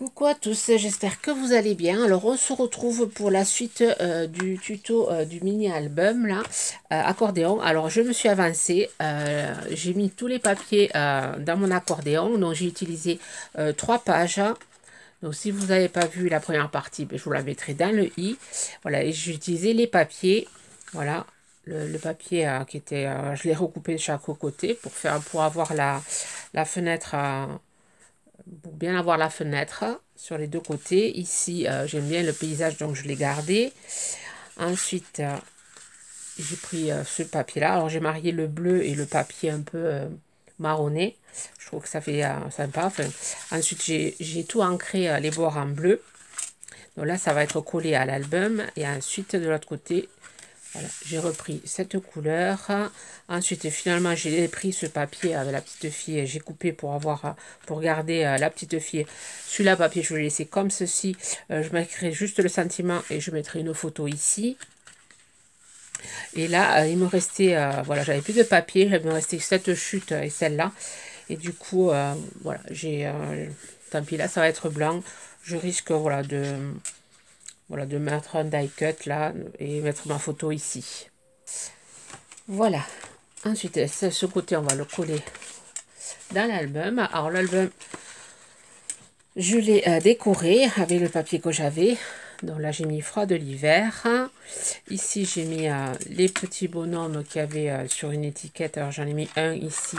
Coucou à tous, j'espère que vous allez bien. Alors on se retrouve pour la suite du tuto du mini album là, accordéon. Alors je me suis avancée, j'ai mis tous les papiers dans mon accordéon, donc j'ai utilisé 3 pages. Donc si vous n'avez pas vu la première partie, ben, je vous la mettrai dans le i. Voilà, et j'ai utilisé les papiers, voilà, le papier qui était, je l'ai recoupé de chaque côté pour avoir la fenêtre. Pour bien avoir la fenêtre sur les deux côtés. Ici, j'aime bien le paysage, donc je l'ai gardé. Ensuite, j'ai pris ce papier-là. Alors, j'ai marié le bleu et le papier un peu marronné. Je trouve que ça fait sympa. Enfin, ensuite, j'ai tout ancré les bords en bleu. Donc là, ça va être collé à l'album. Et ensuite, de l'autre côté, voilà, j'ai repris cette couleur. Ensuite, finalement, j'ai pris ce papier avec la petite fille. J'ai coupé pour garder la petite fille. Sur la papier, je vais laisser comme ceci. Je mettrai juste le sentiment et je mettrai une photo ici. Et là, il me restait, voilà, j'avais plus de papier. Il me restait cette chute et celle-là. Et du coup, voilà, tant pis, là, ça va être blanc. Je risque, voilà, de mettre un die cut là et mettre ma photo ici. Voilà. Ensuite, ce côté, on va le coller dans l'album. Alors, l'album, je l'ai décoré avec le papier que j'avais. Donc là, j'ai mis froid de l'hiver. Ici, j'ai mis les petits bonhommes qu'il y avait sur une étiquette. Alors, j'en ai mis un ici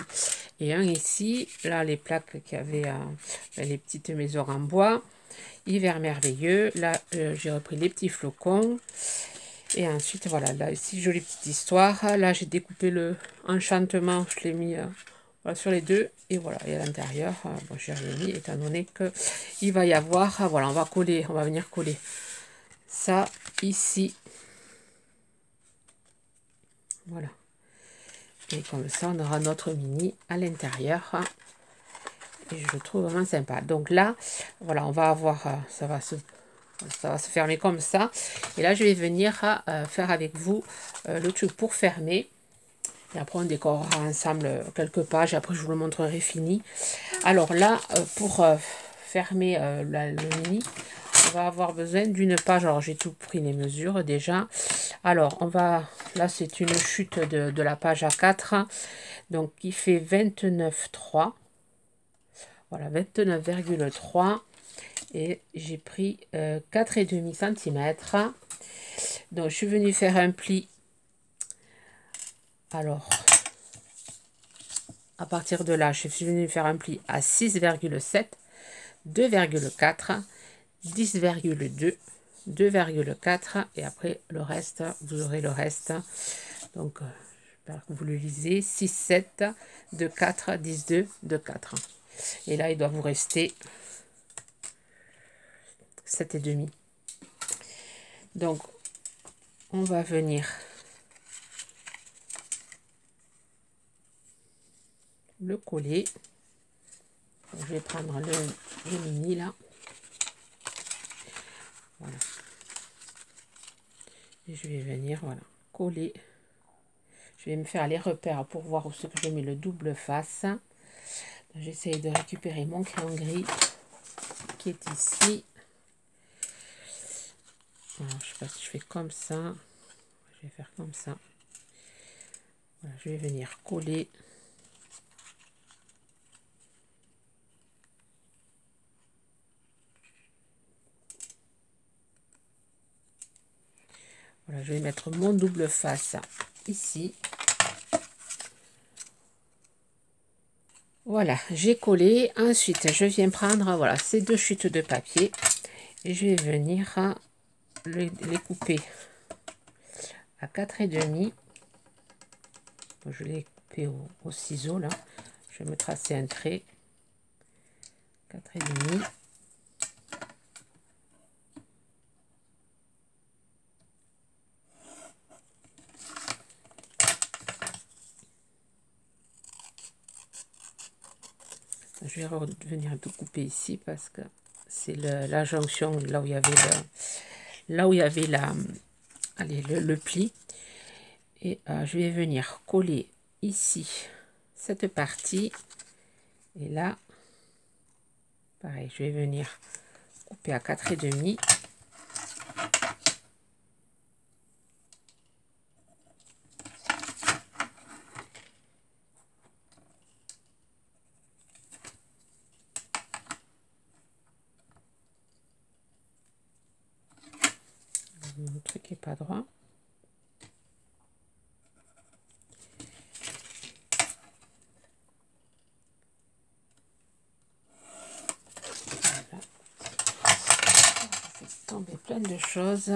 et un ici. Là, les plaques qu'il y avait, les petites maisons en bois. Hiver merveilleux. Là, j'ai repris les petits flocons. Et ensuite, voilà, là, ici, jolie petite histoire. Là, j'ai découpé le enchantement, je l'ai mis voilà, sur les deux. Et voilà, et à l'intérieur, bon, j'ai rien mis, étant donné que il va y avoir, voilà, on va venir coller ça ici. Voilà. Et comme ça, on aura notre mini à l'intérieur. Et je le trouve vraiment sympa. Donc là, voilà, on va avoir, ça va se fermer comme ça. Et là, je vais venir faire avec vous le truc pour fermer. Et après, on décorera ensemble quelques pages. Après, je vous le montrerai fini. Alors là, pour fermer le mini, on va avoir besoin d'une page. Alors, j'ai tout pris les mesures déjà. Alors, là, c'est une chute de la page A4. Donc, qui fait 29,3. Voilà, 29,3. Et j'ai pris 4,5 cm. Donc, je suis venue faire un pli. Alors, à partir de là, je suis venue faire un pli à 6,7, 2,4, 10,2, 2,4 et après le reste, vous aurez le reste. Donc, j'espère que vous le lisez. 6, 7, 2, 4, 10, 2, 2, 4. Et là, il doit vous rester 7,5. Donc, on va venir le coller. Je vais prendre le mini là. Voilà. Et je vais venir, voilà, coller. Je vais me faire les repères pour voir où ce que je mets le double face. J'essaye de récupérer mon crayon gris qui est ici. Alors, je sais pas si je fais comme ça. Je vais faire comme ça. Voilà, je vais venir coller. Voilà, je vais mettre mon double face ici. Voilà, j'ai collé. Ensuite, je viens prendre voilà, ces deux chutes de papier et je vais venir les couper à 4,5. Je l'ai coupé au ciseau là. Je vais me tracer un trait. 4,5. Je vais revenir tout couper ici parce que c'est la jonction là où il y avait le pli. Et je vais venir coller ici cette partie. Et là, pareil, je vais venir couper à 4,5. Mon truc est pas droit. Voilà. Je fais tomber plein de choses.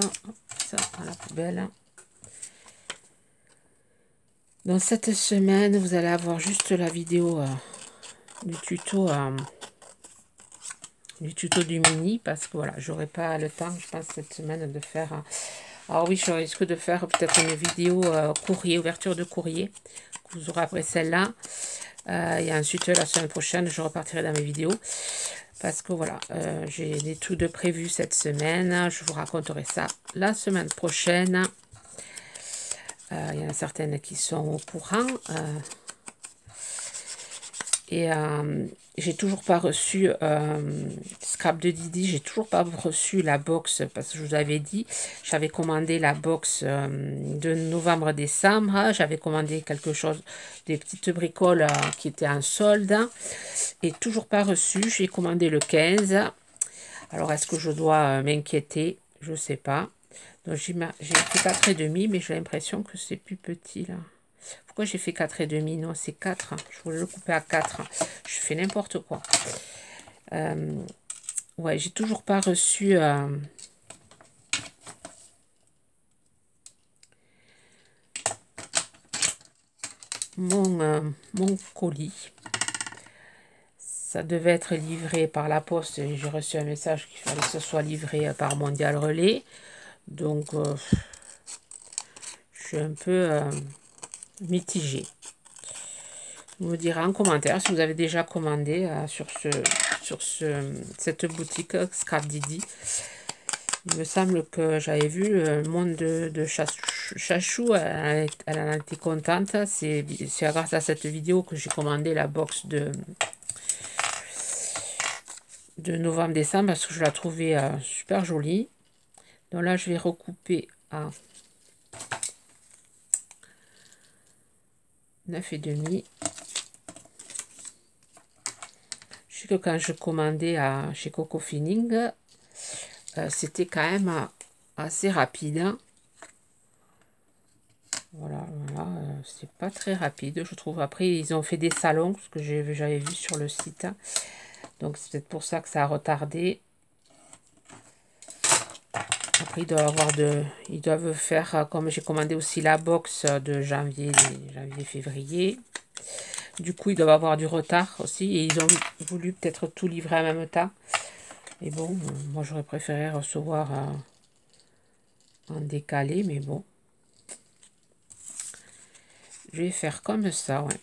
Ça à la poubelle. Dans cette semaine, vous allez avoir juste la vidéo du tuto du mini, parce que voilà, j'aurai pas le temps, je pense, cette semaine de faire. Alors oui, je risque de faire peut-être une vidéo courrier, ouverture de courrier, que vous aurez après celle-là. Et ensuite, la semaine prochaine, je repartirai dans mes vidéos. Parce que voilà, j'ai des trucs de prévu cette semaine. Je vous raconterai ça la semaine prochaine. Il y en a certaines qui sont au courant. Et j'ai toujours pas reçu Scrap de Didi, j'ai toujours pas reçu la box, parce que je vous avais dit, j'avais commandé la box de novembre-décembre, j'avais commandé quelque chose, des petites bricoles qui étaient en solde, et toujours pas reçu. J'ai commandé le 15. Alors est-ce que je dois m'inquiéter? Je sais pas. Donc j'ai fait 4,5, mais j'ai l'impression que c'est plus petit là. Pourquoi j'ai fait 4,5? Non, c'est 4. Je voulais le couper à 4. Je fais n'importe quoi. Ouais, j'ai toujours pas reçu mon colis. Ça devait être livré par la poste. J'ai reçu un message qu'il fallait que ce soit livré par Mondial Relais. Donc, je suis un peu mitigée. Vous me direz en commentaire si vous avez déjà commandé sur cette boutique Scrap Didi. Il me semble que j'avais vu le monde de Chachou, elle en a été contente. C'est grâce à cette vidéo que j'ai commandé la box de novembre-décembre, parce que je la trouvais super jolie. Donc là, je vais recouper à 9,5. Je sais que quand je commandais chez Coco Feeling, c'était quand même assez rapide. Voilà, c'est pas très rapide, je trouve. Après, ils ont fait des salons, ce que j'avais vu sur le site. Donc, c'est peut-être pour ça que ça a retardé. Après, ils doivent faire, comme j'ai commandé aussi la box de janvier, février. Du coup, ils doivent avoir du retard aussi. Et ils ont voulu peut-être tout livrer en même temps. Et bon, moi, j'aurais préféré recevoir en décalé, mais bon. Je vais faire comme ça, ouais.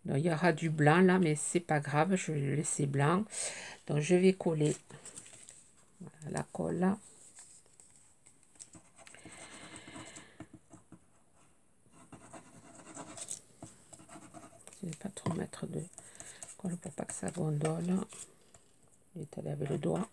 Donc, il y aura du blanc là, mais c'est pas grave, je vais le laisser blanc. Donc, je vais coller voilà, la colle là. Je ne vais pas trop mettre de colle pour pas que ça gondole. Je vais étaler avec le doigt.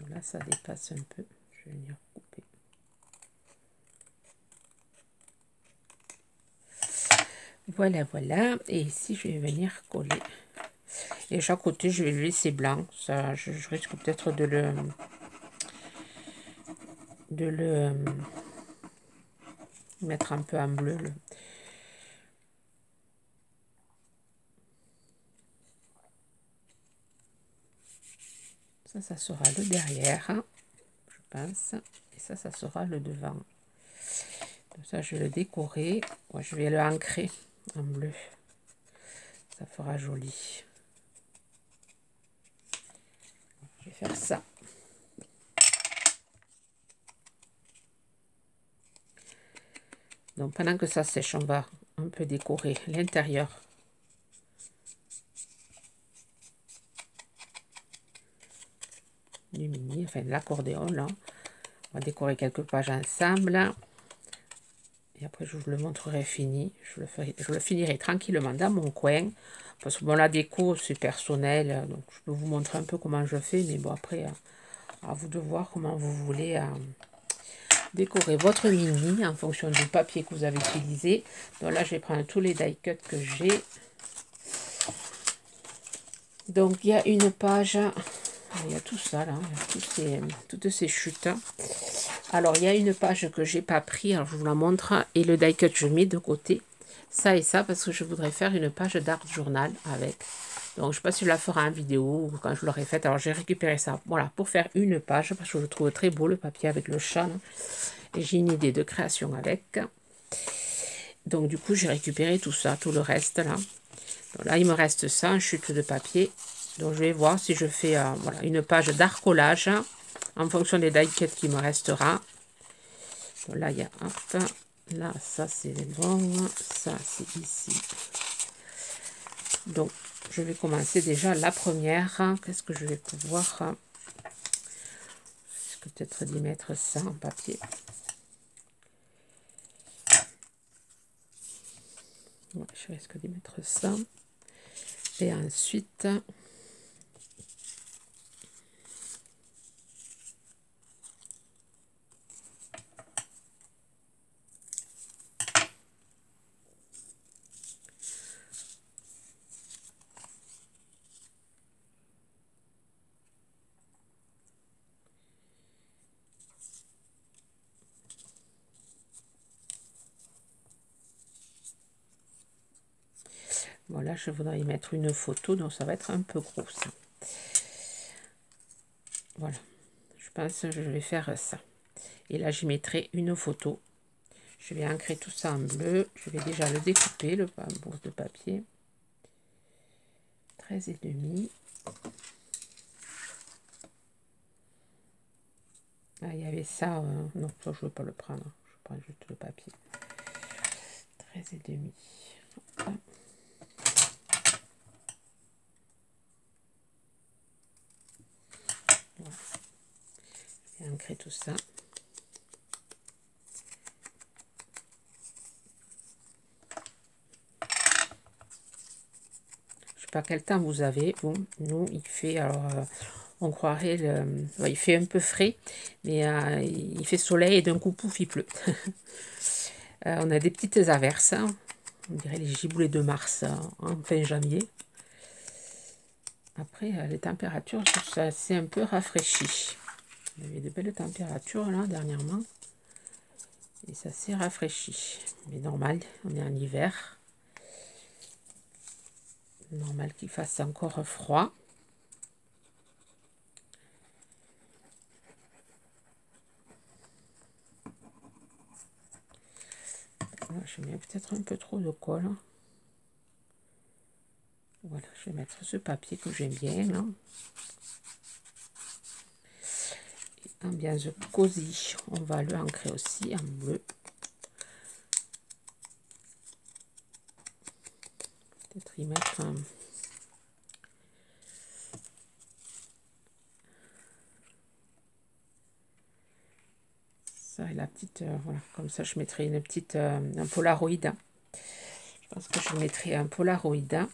Là, ça dépasse un peu. Je vais venir couper. Voilà, voilà. Et ici, je vais venir coller. Et chaque côté, je vais le laisser blanc. Ça, je risque peut-être de le mettre un peu en bleu. Ça sera le derrière, hein, je pense. Et ça sera le devant. Comme ça, je vais le décorer. Moi, je vais le ancrer en bleu. Ça fera joli. Je vais faire ça. Donc, pendant que ça sèche, on va un peu décorer l'intérieur. du mini, enfin de l'accordéon là. On va décorer quelques pages ensemble. Et après, je vous le montrerai fini. Je le finirai tranquillement dans mon coin. Parce que bon, la déco, c'est personnel. Donc, je peux vous montrer un peu comment je fais. Mais bon, après, à vous de voir comment vous voulez décorer votre mini en fonction du papier que vous avez utilisé. Donc là, je vais prendre tous les die cuts que j'ai. Donc, il y a une page. Il y a tout ça là. Il y a toutes ces chutes. Alors, il y a une page que j'ai pas pris. Alors, je vous la montre. Et le die cut, je mets de côté. Ça et ça, parce que je voudrais faire une page d'art journal avec. Donc, je ne sais pas si je la ferai en vidéo ou quand je l'aurai faite. Alors, j'ai récupéré ça, voilà, pour faire une page, parce que je le trouve très beau, le papier avec le chat. Là. Et j'ai une idée de création avec. Donc, du coup, j'ai récupéré tout ça, tout le reste, là. Donc, là, il me reste ça, une chute de papier. Donc, je vais voir si je fais voilà, une page d'art collage en fonction des die cuts qui me restera. Donc, là, il y a... Hop, là, ça, c'est bon. Ça, c'est ici. Donc, je vais commencer déjà la première. Qu'est-ce que je vais pouvoir... peut-être d'y mettre ça en papier. Ouais, je risque d'y mettre ça. Et ensuite... Voilà, je voudrais y mettre une photo, donc ça va être un peu gros ça. Voilà, je pense que je vais faire ça. Et là, j'y mettrai une photo. Je vais ancrer tout ça en bleu. Je vais déjà le découper, le bourse de papier. 13,5. Ah, il y avait ça. Non, ça, je ne veux pas le prendre. Je prends juste le papier. 13,5. Voilà. Je vais ancrer tout ça. Je sais pas quel temps vous avez. Bon, nous, il fait... Alors, on croirait... il fait un peu frais. Mais il fait soleil et d'un coup, pouf, il pleut. On a des petites averses. Hein. On dirait les giboulées de mars en fin janvier. Après, les températures, ça s'est un peu rafraîchi. Il y avait de belles températures là dernièrement. Et ça s'est rafraîchi. Mais normal, on est en hiver. Normal qu'il fasse encore froid. Là, je mets peut-être un peu trop de colle. Voilà, je vais mettre ce papier que j'aime bien. Là. Et ambiance cosy, on va le ancrer aussi en bleu. Peut-être y mettre un... Ça et la petite, voilà, comme ça je mettrai une petite, un Polaroid. Je pense que je mettrai un Polaroid.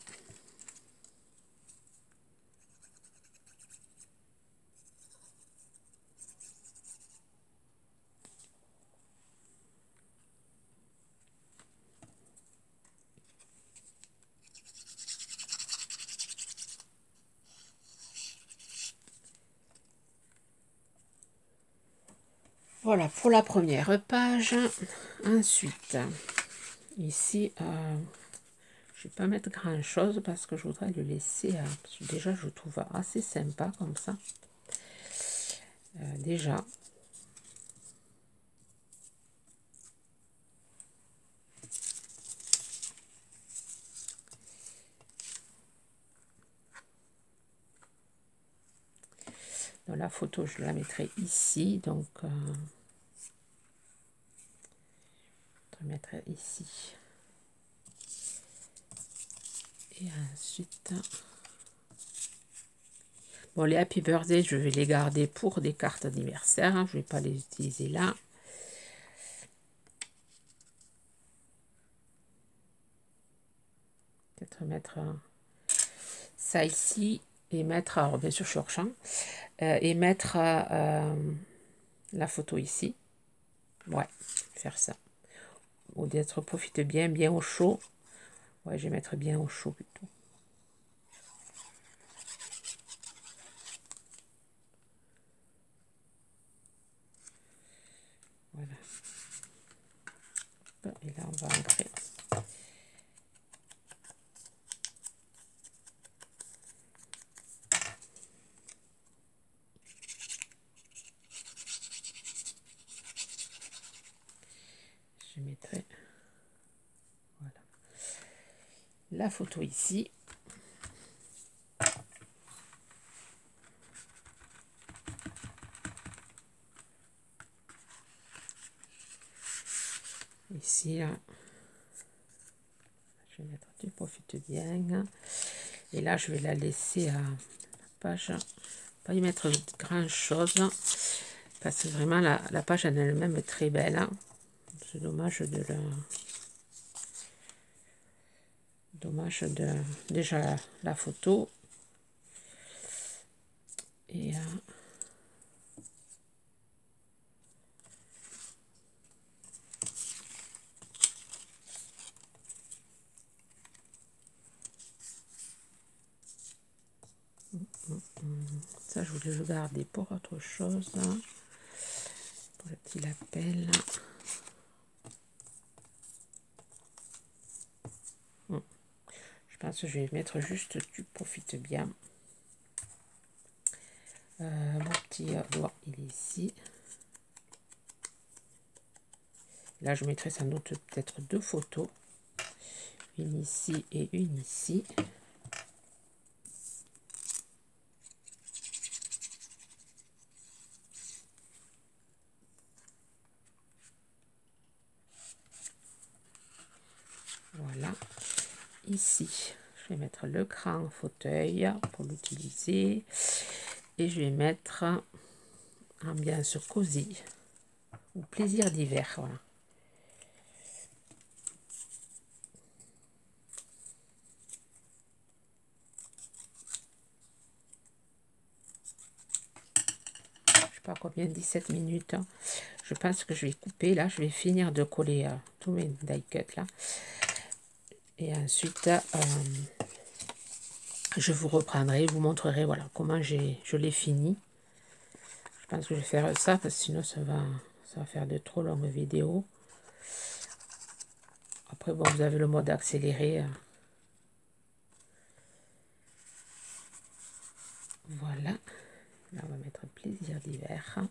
Voilà pour la première page. Ensuite, ici, je ne vais pas mettre grand chose parce que je voudrais le laisser. Déjà, je le trouve assez sympa comme ça. Déjà. Dans la photo, je la mettrai ici. Donc, je la mettrai ici. Et ensuite... Bon, les Happy Birthday, je vais les garder pour des cartes d'anniversaire, hein. Je ne vais pas les utiliser là. Peut-être mettre ça ici et mettre, alors bien sûr je suis hors champ, et mettre la photo ici. Ouais, faire ça. Ou d'être profite bien, bien au chaud. Ouais, je vais mettre bien au chaud plutôt. Voilà. Et là, on va entrer. Je mettrai voilà la photo ici. Ici, là. Je vais mettre du profite bien. Et là, je vais la laisser à la page. Pas y mettre grand chose. Parce que vraiment, la page en elle-même est très belle. Hein. C'est dommage de la... Dommage de... Déjà, la photo. Et... ça, je voulais le garder pour autre chose. Pour le petit lapel. Je pense que je vais mettre juste tu profites bien. Mon petit doigt, il est ici. Là, je mettrai sans doute peut-être deux photos. Une ici et une ici. Voilà. Ici, je vais mettre le grand fauteuil pour l'utiliser. Et je vais mettre ambiance cosy ou plaisir d'hiver. Voilà. Je sais pas combien, 17 minutes. Hein. Je pense que je vais couper. Là, je vais finir de coller tous mes die cuts là. Et ensuite, je vous reprendrai, vous montrerai voilà comment je l'ai fini. Je pense que je vais faire ça parce que sinon ça va faire de trop longues vidéos. Après, bon, vous avez le mode accéléré. Voilà. Là, on va mettre plaisir d'hiver.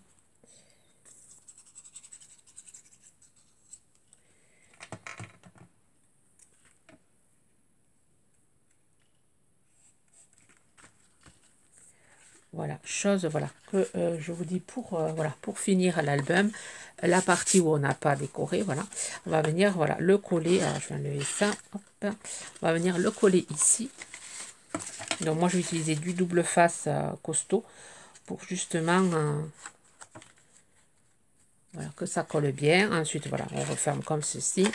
Voilà, chose voilà que je vous dis pour voilà pour finir l'album, la partie où on n'a pas décoré, voilà, on va venir voilà le coller. Alors je vais enlever ça, hop, on va venir le coller ici. Donc moi je vais utiliser du double face costaud pour justement voilà, que ça colle bien. Ensuite voilà, on referme comme ceci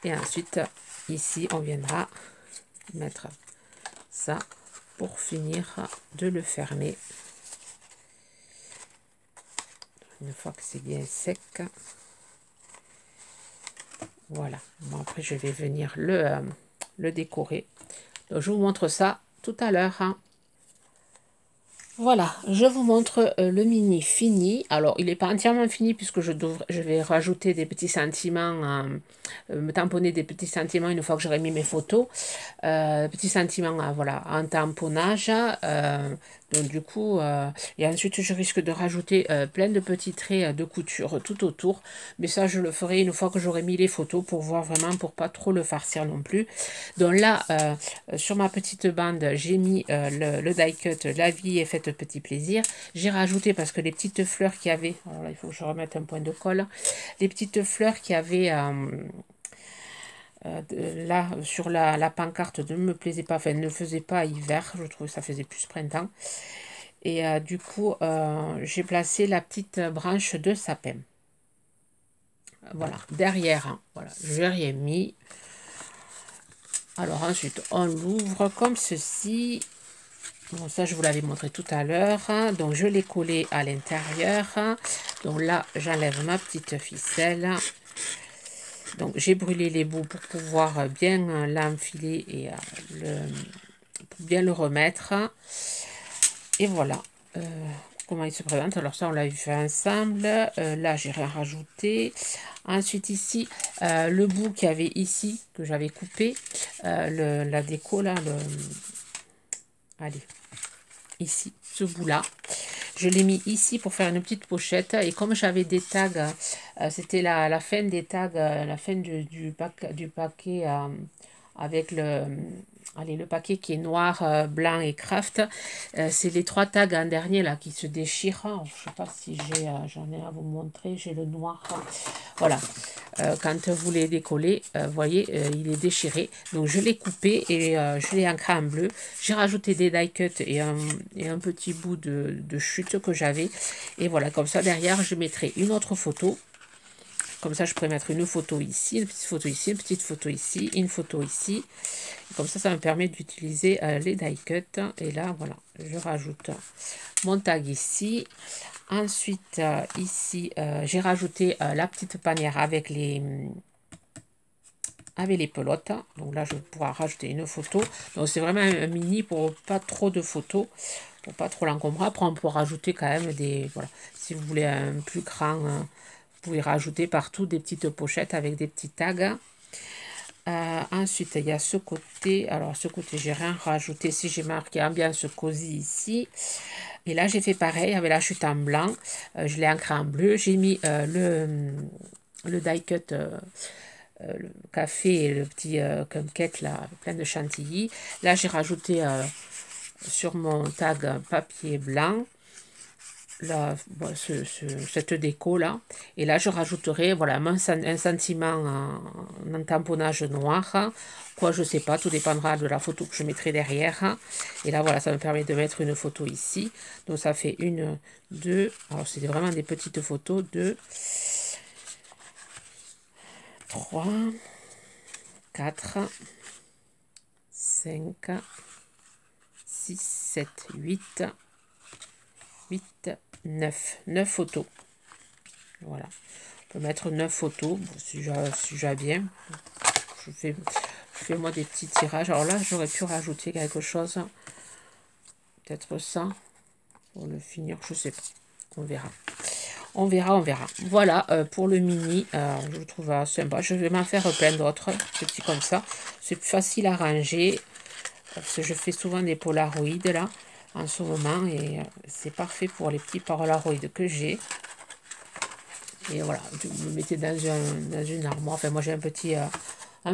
et ensuite ici on viendra mettre ça pour finir de le fermer. Une fois que c'est bien sec, voilà. Bon, après je vais venir le décorer. Donc je vous montre ça tout à l'heure. Hein. Voilà, je vous montre le mini fini. Alors, il n'est pas entièrement fini puisque je vais rajouter des petits sentiments, me tamponner des petits sentiments une fois que j'aurai mis mes photos. Petits sentiments, voilà, en tamponnage. Donc, du coup, et ensuite, je risque de rajouter plein de petits traits de couture tout autour. Mais ça, je le ferai une fois que j'aurai mis les photos pour voir vraiment, pour pas trop le farcir non plus. Donc là, sur ma petite bande, j'ai mis le die cut, la vie est faite petit plaisir. J'ai rajouté parce que les petites fleurs qu'il y avait, alors là il faut que je remette un point de colle, les petites fleurs qu'il y avait là sur la pancarte ne me plaisaient pas, enfin ne faisait pas hiver, je trouvais que ça faisait plus printemps. Et du coup, j'ai placé la petite branche de sapin. Voilà, derrière, hein, voilà, je n'ai rien mis. Alors ensuite, on l'ouvre comme ceci. Bon, ça, je vous l'avais montré tout à l'heure. Donc, je l'ai collé à l'intérieur. Donc là, j'enlève ma petite ficelle. Donc, j'ai brûlé les bouts pour pouvoir bien l'enfiler et pour bien le remettre. Et voilà comment il se présente. Alors ça, on l'a fait ensemble. Là, j'ai rien rajouté. Ensuite, ici, le bout qu'il y avait ici, que j'avais coupé, la déco, là, allez, ici, ce bout-là. Je l'ai mis ici pour faire une petite pochette. Et comme j'avais des tags, c'était la fin des tags, la fin du paquet avec le paquet qui est noir, blanc et craft. C'est les 3 tags en dernier là qui se déchirent. Alors, je ne sais pas si j'en ai à vous montrer. J'ai le noir. Voilà. Quand vous les décollez, vous voyez, il est déchiré. Donc je l'ai coupé et je l'ai ancré en bleu. J'ai rajouté des die cuts et un petit bout de chute que j'avais. Et voilà, comme ça derrière, je mettrai une autre photo. Comme ça, je pourrais mettre une photo ici, une petite photo ici, une petite photo ici, une photo ici. Comme ça me permet d'utiliser les die cuts. Et là, voilà, je rajoute mon tag ici. Ensuite, ici, j'ai rajouté la petite panière avec les pelotes. Donc là, je vais pouvoir rajouter une photo. Donc c'est vraiment un mini pour pas trop de photos, pour pas trop l'encombrer. Après, on peut rajouter quand même des... Voilà, si vous voulez un plus grand... vous pouvez rajouter partout des petites pochettes avec des petits tags. Ensuite, il y a ce côté. Alors, ce côté, j'ai rien rajouté. Si j'ai marqué ambiance cosy ici. Et là, j'ai fait pareil avec la chute en blanc. Je l'ai ancré en bleu. J'ai mis le die cut, le café et le petit cupcake là, plein de chantilly. Là, j'ai rajouté sur mon tag papier blanc. Là, bon, cette déco là, et là je rajouterai voilà un sentiment en tamponnage noir, quoi je sais pas, tout dépendra de la photo que je mettrai derrière. Et là voilà, ça me permet de mettre une photo ici, donc ça fait 1, 2, alors c'est vraiment des petites photos, 2, 3, 4, 5, 6, 7, 8, 9 photos. Voilà, on peut mettre 9 photos si j'ai bien. Je fais moi des petits tirages. Alors là, j'aurais pu rajouter quelque chose, peut-être ça pour le finir, je sais pas, on verra. On verra. Voilà pour le mini, je le trouve sympa. Je vais m'en faire plein d'autres petits comme ça. C'est plus facile à ranger parce que je fais souvent des polaroïdes là en ce moment et c'est parfait pour les petits polaroïdes que j'ai. Et voilà, vous le mettez dans une armoire. Enfin, moi j'ai un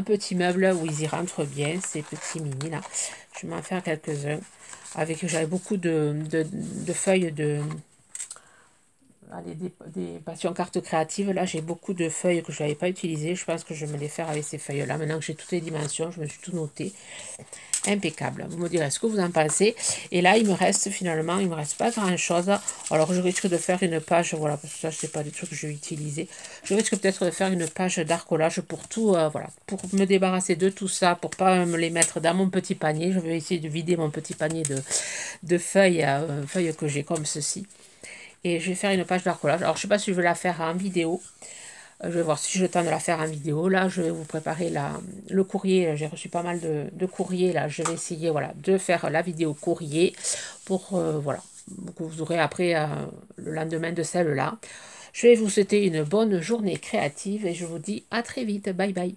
petit meuble où ils y rentrent bien, ces petits mini là. Je vais m'en faire quelques-uns. J'avais beaucoup de feuilles des passions cartes créatives. Là, j'ai beaucoup de feuilles que je n'avais pas utilisées. Je pense que je vais me les faire avec ces feuilles-là. Maintenant que j'ai toutes les dimensions, je me suis tout noté. Impeccable. Vous me direz ce que vous en pensez. Et là, il me reste pas grand-chose. Alors, je risque de faire une page, voilà, parce que ça, c'est pas des trucs que je vais utiliser. Je risque peut-être de faire une page d'arcolage pour tout, voilà, pour me débarrasser de tout ça, pour pas me les mettre dans mon petit panier. Je vais essayer de vider mon petit panier de feuilles, feuilles que j'ai comme ceci. Et je vais faire une page d'arcolage. Alors, je sais pas si je vais la faire en vidéo. Je vais voir si j'ai le temps de la faire en vidéo. Là, je vais vous préparer le courrier. J'ai reçu pas mal de courriers. Là, je vais essayer voilà, de faire la vidéo courrier pour voilà, que vous aurez après le lendemain de celle-là. Je vais vous souhaiter une bonne journée créative et je vous dis à très vite. Bye bye.